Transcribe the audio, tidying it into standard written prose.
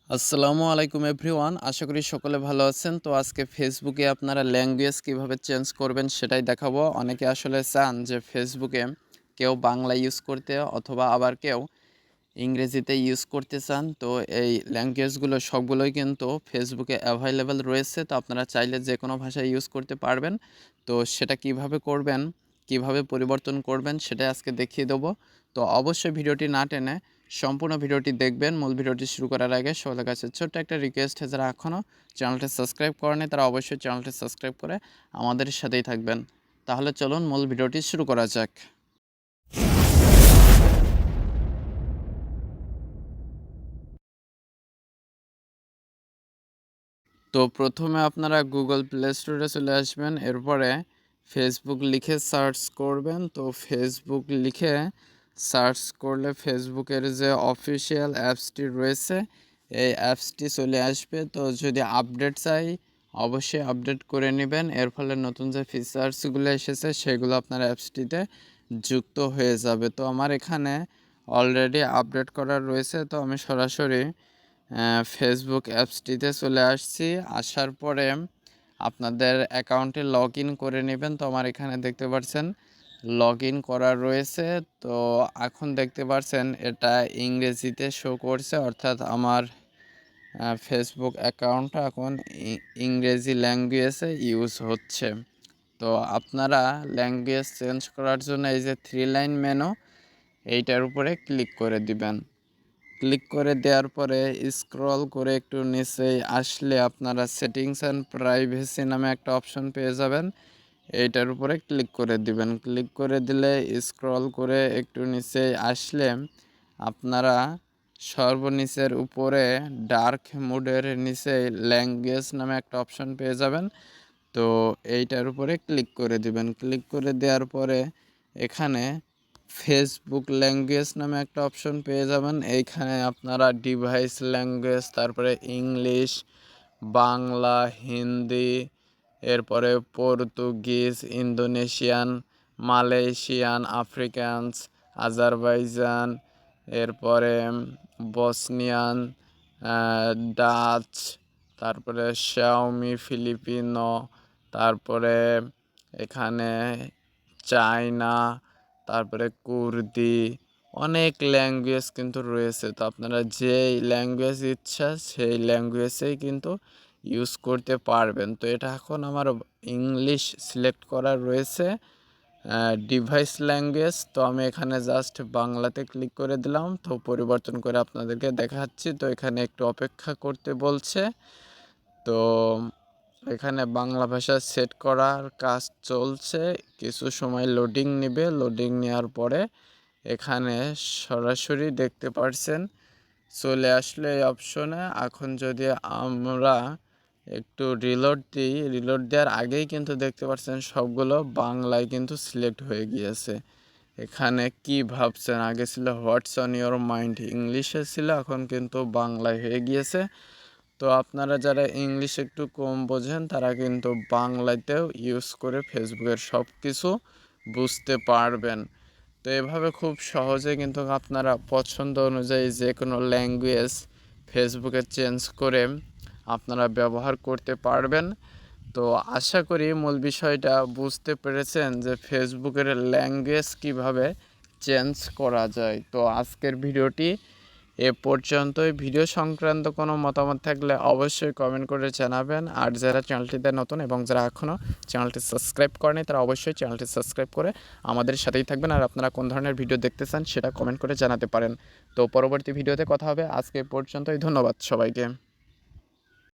আসসালামু আলাইকুম এভরিওয়ান, আশা করি সকলে ভালো আছেন। তো আজকে ফেসবুকে আপনারা ল্যাঙ্গুয়েজ কিভাবে চেঞ্জ করবেন সেটাই দেখাবো। অনেকে আসলে চান যে ফেসবুকে কেউ বাংলা ইউজ করতে অথবা আবার কেউ ইংরেজিতে ইউজ করতে চান। তো এই ল্যাঙ্গুয়েজগুলো সবগুলোই কিন্তু ফেসবুকে অ্যাভেলেবেল রয়েছে। তো আপনারা চাইলে যে কোনো ভাষায় ইউজ করতে পারবেন। তো সেটা কিভাবে করবেন, কিভাবে পরিবর্তন করবেন সেটাই আজকে দেখিয়ে দেবো। তো অবশ্যই ভিডিওটি না টেনে সম্পূর্ণ ভিডিওটি দেখবেন। মূল ভিডিওটি শুরু করার আগে সকলের কাছে ছোট্ট একটা রিকোয়েস্ট, যারা এখনও চ্যানেলটি সাবস্ক্রাইব করেনি তারা অবশ্যই চ্যানেলটি সাবস্ক্রাইব করে আমাদের সাথেই থাকবেন। তাহলে চলুন মূল ভিডিওটি শুরু করা যাক। তো প্রথমে আপনারা গুগল প্লে স্টোরে চলে আসবেন, এরপরে ফেসবুক লিখে সার্চ করবেন। তো ফেসবুক লিখে সার্চ করলে ফেসবুকের যে অফিসিয়াল অ্যাপসটি রয়েছে এই অ্যাপসটি চলে আসবে। তো যদি আপডেট চাই অবশ্যই আপডেট করে নেবেন, এর ফলে নতুন যে ফিচার্সগুলো এসেছে সেগুলো আপনার অ্যাপসটিতে যুক্ত হয়ে যাবে। তো আমার এখানে অলরেডি আপডেট করা রয়েছে, তো আমি সরাসরি ফেসবুক অ্যাপসটিতে চলে আসছি। আসার পরে আপনাদের অ্যাকাউন্টে লগ ইন করে নেবেন। তো আমার এখানে দেখতে পাচ্ছেন লগ ইন করা রয়েছে। তো এখন দেখতে পাচ্ছেন এটা ইংরেজিতে শো করছে, অর্থাৎ আমার ফেসবুক অ্যাকাউন্টটা এখন ইংরেজি ল্যাঙ্গুয়েজে ইউজ হচ্ছে। তো আপনারা ল্যাঙ্গুয়েজ চেঞ্জ করার জন্য এই যে 3 লাইন মেনু এইটার উপরে ক্লিক করে দিবেন। ক্লিক করে দেওয়ার পরে স্ক্রল করে একটু নিচে আসলে আপনারা সেটিংস অ্যান্ড প্রাইভেসি নামে একটা অপশন পেয়ে যাবেন। এইটার উপরে ক্লিক করে দিবেন। ক্লিক করে দিলে স্ক্রল করে একটু নিচে আসলে আপনারা সর্বনিচের উপরে ডার্ক মোডের নিচে ল্যাঙ্গুয়েজ নামে একটা অপশন পেয়ে যাবেন। তো এইটার উপরে ক্লিক করে দিবেন। ক্লিক করে দেওয়ার পরে এখানে ফেসবুক ল্যাঙ্গুয়েজ নামে একটা অপশন পেয়ে যাবেন। এইখানে আপনারা ডিভাইস ল্যাঙ্গুয়েজ, তারপরে ইংলিশ, বাংলা, হিন্দি, এরপরে Portuguese, Indonesian, Malaysian, Africans, Azerbaijan, এরপরে বসনিয়ান, ডাচ, তারপরে শাওমি ফিলিপিনো, তারপরে এখানে চায়না, তারপরে কুর্দি, অনেক ল্যাঙ্গুয়েজ কিন্তু রয়েছে। তো আপনারা যেই ল্যাঙ্গুয়েজ ইচ্ছা সেই ল্যাঙ্গুয়েজেই কিন্তু ইউজ করতে পারবেন। তো এটা এখন আমার ইংলিশ সিলেক্ট করা রয়েছে ডিভাইস ল্যাঙ্গুয়েজ। তো আমি এখানে জাস্ট বাংলাতে ক্লিক করে দিলাম। তো পরিবর্তন করে আপনাদেরকে দেখাচ্ছি। তো এখানে একটু অপেক্ষা করতে বলছে। তো এখানে বাংলা ভাষা সেট করার কাজ চলছে, কিছু সময় লোডিং নেবে। লোডিং নেওয়ার পরে এখানে সরাসরি দেখতে পাচ্ছেন চলে আসলে এই অপশনে। এখন যদি আমরা একটু রিলোড দিই, রিলোড দেওয়ার আগেই কিন্তু দেখতে পাচ্ছেন সবগুলো বাংলায় কিন্তু সিলেক্ট হয়ে গিয়েছে। এখানে কি ভাবছেন, আগে ছিল হোয়াটস অন ইয়োর মাইন্ড, ইংলিশে ছিল, এখন কিন্তু বাংলায় হয়ে গিয়েছে। তো আপনারা যারা ইংলিশ একটু কম বোঝেন তারা কিন্তু বাংলাতেও ইউজ করে ফেসবুকের সব কিছু বুঝতে পারবেন। তো এভাবে খুব সহজে কিন্তু আপনারা পছন্দ অনুযায়ী যে কোনো ল্যাঙ্গুয়েজ ফেসবুকে চেঞ্জ করে আপনারা ব্যবহার করতে পারবেন। তো আশা করি মূল বিষয়টা বুঝতে পেরেছেন যে ফেসবুকের ল্যাঙ্গুয়েজ কিভাবে চেঞ্জ করা যায়। তো আজকের ভিডিওটি এ পর্যন্তই। ভিডিও সংক্রান্ত কোনো মতামত থাকলে অবশ্যই কমেন্ট করে জানাবেন। আর যারা চ্যানেলটিতে নতুন এবং যারা এখনও চ্যানেলটি সাবস্ক্রাইব করেনি তারা অবশ্যই চ্যানেলটি সাবস্ক্রাইব করে আমাদের সাথেই থাকবেন। আর আপনারা কোন ধরনের ভিডিও দেখতে চান সেটা কমেন্ট করে জানাতে পারেন। তো পরবর্তী ভিডিওতে কথা হবে। আজকে পর্যন্তই, ধন্যবাদ সবাইকে।